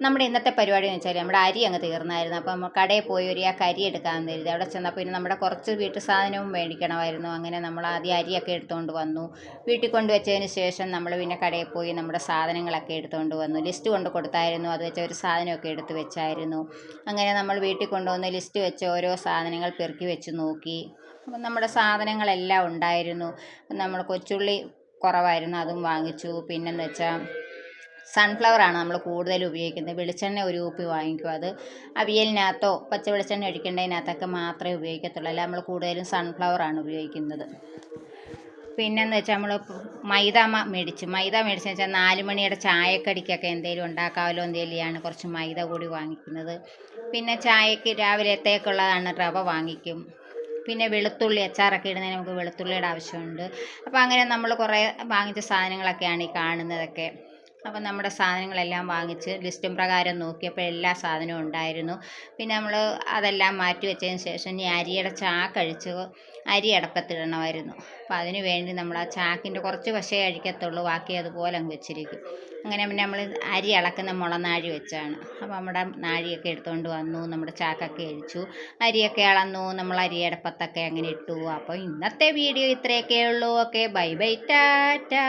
നമ്മുടെ ഇന്നത്തെ പരിപാടി എന്ന് വെച്ചാൽ നമ്മുടെ അരി അങ്ങ് തീർന്നായിരുന്നു. അപ്പം കടയിൽ പോയി ഒരു അരി എടുക്കാൻ കരുതി. അവിടെ ചെന്നപ്പോൾ പിന്നെ നമ്മുടെ കുറച്ച് വീട്ടു സാധനവും മേടിക്കണമായിരുന്നു. അങ്ങനെ നമ്മൾ ആദ്യം അരിയൊക്കെ എടുത്തുകൊണ്ട് വന്നു. വീട്ടിൽ കൊണ്ട് വെച്ചതിന് ശേഷം നമ്മൾ പിന്നെ കടയിൽ പോയി നമ്മുടെ സാധനങ്ങളൊക്കെ എടുത്തുകൊണ്ട് വന്നു. ലിസ്റ്റ് കൊണ്ട് കൊടുത്തായിരുന്നു. അത് വെച്ച ഒരു സാധനമൊക്കെ എടുത്ത് വെച്ചായിരുന്നു. അങ്ങനെ നമ്മൾ വീട്ടിൽ കൊണ്ടുവന്ന് ലിസ്റ്റ് വെച്ച് ഓരോ സാധനങ്ങൾ പെറുക്കി വെച്ച് നോക്കി. അപ്പം നമ്മുടെ സാധനങ്ങളെല്ലാം ഉണ്ടായിരുന്നു. നമ്മൾ കൊച്ചുള്ളി കുറവായിരുന്നു, അതും വാങ്ങിച്ചു. പിന്നെന്ന് വെച്ചാൽ സൺഫ്ലവറാണ് നമ്മൾ കൂടുതൽ ഉപയോഗിക്കുന്നത്. വെളിച്ചെണ്ണ ഒരു കുപ്പി വാങ്ങിക്കും. അത് അവിയലിനകത്തോ പച്ച വെളിച്ചെണ്ണ ഒഴിക്കേണ്ടതിനകത്തൊക്കെ മാത്രമേ ഉപയോഗിക്കത്തുള്ളൂ. അല്ല, നമ്മൾ കൂടുതലും സൺഫ്ലവറാണ് ഉപയോഗിക്കുന്നത്. പിന്നെന്ന് വെച്ചാൽ നമ്മൾ മൈദ മേടിച്ചെന്ന് വെച്ചാൽ 4 മണിയുടെ ചായക്കടിക്കൊക്കെ എന്തെങ്കിലും ഉണ്ടാക്കാമല്ലോ എന്തെങ്കിലുമാണ് കുറച്ച് മൈദ കൂടി വാങ്ങിക്കുന്നത്. പിന്നെ ചായക്ക് രാവിലത്തേക്കുള്ളതാണ് റവ വാങ്ങിക്കും. പിന്നെ വെളുത്തുള്ളി അച്ചാറൊക്കെ ഇടുന്നതിന് നമുക്ക് വെളുത്തുള്ളിയുടെ ആവശ്യമുണ്ട്. അപ്പോൾ അങ്ങനെ നമ്മൾ കുറേ വാങ്ങിച്ച സാധനങ്ങളൊക്കെയാണ് ഈ കാണുന്നതൊക്കെ. അപ്പം നമ്മുടെ സാധനങ്ങളെല്ലാം വാങ്ങിച്ച് ലിസ്റ്റും പ്രകാരം നോക്കിയപ്പോൾ എല്ലാ സാധനവും ഉണ്ടായിരുന്നു. പിന്നെ നമ്മൾ അതെല്ലാം മാറ്റി വെച്ചതിന് ശേഷം ഇനി അരിയുടെ ചാക്കഴിച്ച് അരി അടപ്പത്തിടണമായിരുന്നു. അപ്പോൾ അതിന് വേണ്ടി നമ്മൾ ആ ചാക്കിൻ്റെ കുറച്ച് വശമേ അഴിക്കത്തുള്ളൂ, ബാക്കി അതുപോലെ അങ്ങ് വെച്ചിരിക്കും. അങ്ങനെ പിന്നെ നമ്മൾ അരി അളക്കുന്ന മുളനാഴി വെച്ചാണ്. അപ്പോൾ നമ്മുടെ നാഴിയൊക്കെ എടുത്തുകൊണ്ട് വന്നു, നമ്മുടെ ചാക്കൊക്കെ അഴിച്ചു, അരിയൊക്കെ അളന്നു, നമ്മൾ അരി അടപ്പത്തൊക്കെ അങ്ങനെ ഇട്ടു. അപ്പോൾ ഇന്നത്തെ വീഡിയോ ഇത്രയൊക്കെ ഉള്ളൂ. Okay, bye bye, Tata.